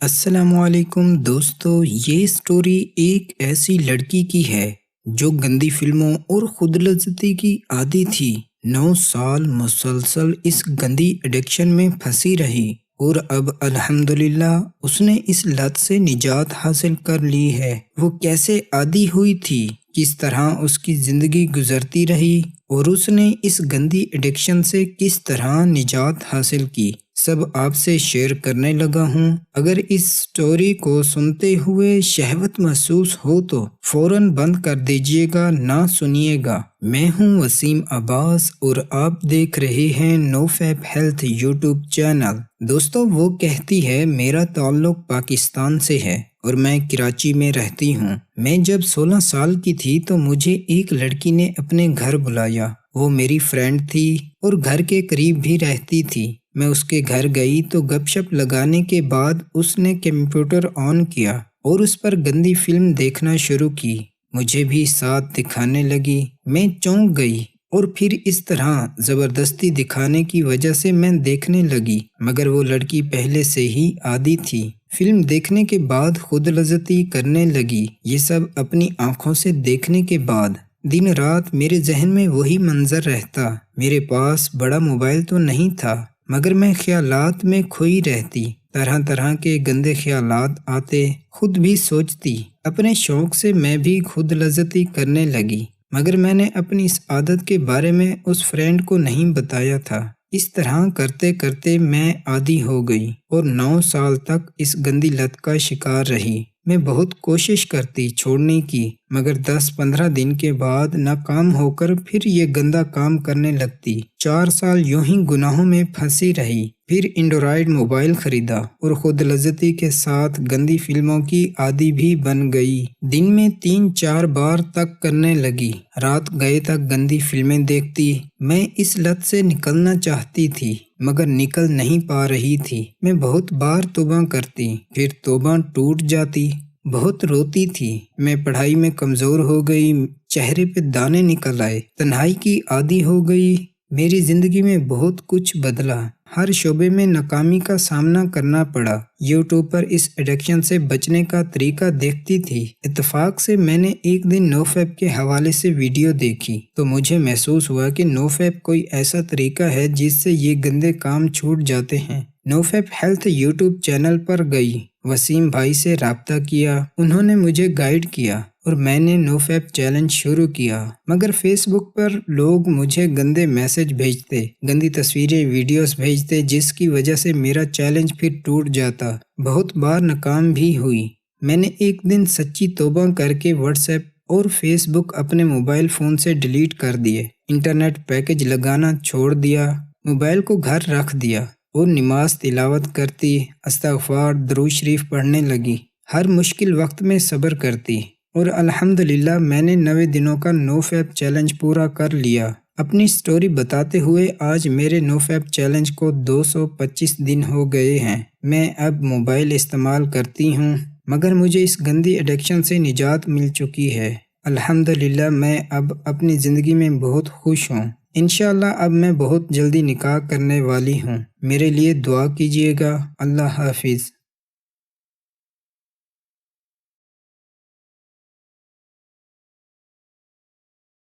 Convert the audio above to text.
السلام علیکم دوستو، یہ سٹوری ایک ایسی لڑکی کی ہے جو گندی فلموں اور خود لذتی کی عادی تھی۔ 9 سال مسلسل اس گندی ایڈکشن میں پھنسی رہی اور اب الحمدللہ اس نے اس لت سے نجات حاصل کر لی ہے۔ وہ کیسے عادی ہوئی تھی، کس طرح اس کی زندگی گزرتی رہی اور اس نے اس گندی ایڈکشن سے کس طرح نجات حاصل کی، سب آپ سے شیئر کرنے لگا ہوں۔ اگر اس سٹوری کو سنتے ہوئے شہوت محسوس ہو تو فوراً بند کر دیجئے گا، نہ سنیے گا۔ میں ہوں وسیم عباس اور آپ دیکھ رہے ہیں نو فیب ہیلتھ یوٹیوب چینل۔ دوستو، وہ کہتی ہے میرا تعلق پاکستان سے ہے اور میں کراچی میں رہتی ہوں۔ میں جب 16 سال کی تھی تو مجھے ایک لڑکی نے اپنے گھر بلایا۔ وہ میری فرینڈ تھی اور گھر کے قریب بھی رہتی تھی۔ میں اس کے گھر گئی تو گپ شپ لگانے کے بعد اس نے کمپیوٹر آن کیا اور اس پر گندی فلم دیکھنا شروع کی۔ مجھے بھی ساتھ دکھانے لگی۔ میں چونک گئی اور پھر اس طرح زبردستی دکھانے کی وجہ سے میں دیکھنے لگی، مگر وہ لڑکی پہلے سے ہی عادی تھی۔ فلم دیکھنے کے بعد خود لذتی کرنے لگی۔ یہ سب اپنی آنکھوں سے دیکھنے کے بعد دن رات میرے ذہن میں وہی منظر رہتا۔ میرے پاس بڑا موبائل تو نہیں تھا، مگر میں خیالات میں کھوئی رہتی۔ طرح طرح کے گندے خیالات آتے، خود بھی سوچتی۔ اپنے شوق سے میں بھی خود لذتی کرنے لگی، مگر میں نے اپنی اس عادت کے بارے میں اس فرینڈ کو نہیں بتایا تھا۔ اس طرح کرتے کرتے میں عادی ہو گئی اور 9 سال تک اس گندی لت کا شکار رہی۔ میں بہت کوشش کرتی چھوڑنے کی، مگر 10-15 دن کے بعد ناکام ہو کر پھر یہ گندا کام کرنے لگتی۔ 4 سال یوں ہی گناہوں میں پھنسی رہی۔ پھر اینڈرائیڈ موبائل خریدا اور خود لذتی کے ساتھ گندی فلموں کی عادی بھی بن گئی۔ دن میں 3-4 بار تک کرنے لگی۔ رات گئے تک گندی فلمیں دیکھتی۔ میں اس لت سے نکلنا چاہتی تھی، مگر نکل نہیں پا رہی تھی۔ میں بہت بار توبہ کرتی، پھر توبہ ٹوٹ جاتی۔ بہت روتی تھی۔ میں پڑھائی میں کمزور ہو گئی، چہرے پہ دانے نکل آئے، تنہائی کی عادی ہو گئی۔ میری زندگی میں بہت کچھ بدلا، ہر شعبے میں ناکامی کا سامنا کرنا پڑا۔ یوٹیوب پر اس ایڈکشن سے بچنے کا طریقہ دیکھتی تھی۔ اتفاق سے میں نے ایک دن نو فیب کے حوالے سے ویڈیو دیکھی تو مجھے محسوس ہوا کہ نو فیب کوئی ایسا طریقہ ہے جس سے یہ گندے کام چھوٹ جاتے ہیں۔ نو فیب ہیلتھ یوٹیوب چینل پر گئی، وسیم بھائی سے رابطہ کیا، انہوں نے مجھے گائیڈ کیا اور میں نے نو فیب چیلنج شروع کیا۔ مگر فیس بک پر لوگ مجھے گندے میسج بھیجتے، گندی تصویریں ویڈیوز بھیجتے، جس کی وجہ سے میرا چیلنج پھر ٹوٹ جاتا۔ بہت بار ناکام بھی ہوئی۔ میں نے ایک دن سچی توبہ کر کے واٹس ایپ اور فیس بک اپنے موبائل فون سے ڈیلیٹ کر دیے، انٹرنیٹ پیکج لگانا چھوڑ دیا، موبائل کو گھر رکھ دیا اور نماز تلاوت کرتی، استغفار، درود شریف پڑھنے لگی۔ ہر مشکل وقت میں صبر کرتی اور الحمدللہ میں نے 90 دنوں کا نو فیب چیلنج پورا کر لیا۔ اپنی سٹوری بتاتے ہوئے آج میرے نو فیب چیلنج کو 225 دن ہو گئے ہیں۔ میں اب موبائل استعمال کرتی ہوں، مگر مجھے اس گندی ایڈکشن سے نجات مل چکی ہے۔ الحمدللہ میں اب اپنی زندگی میں بہت خوش ہوں۔ انشاءاللہ اب میں بہت جلدی نکاح کرنے والی ہوں۔ میرے لیے دعا کیجیے گا۔ اللہ حافظ۔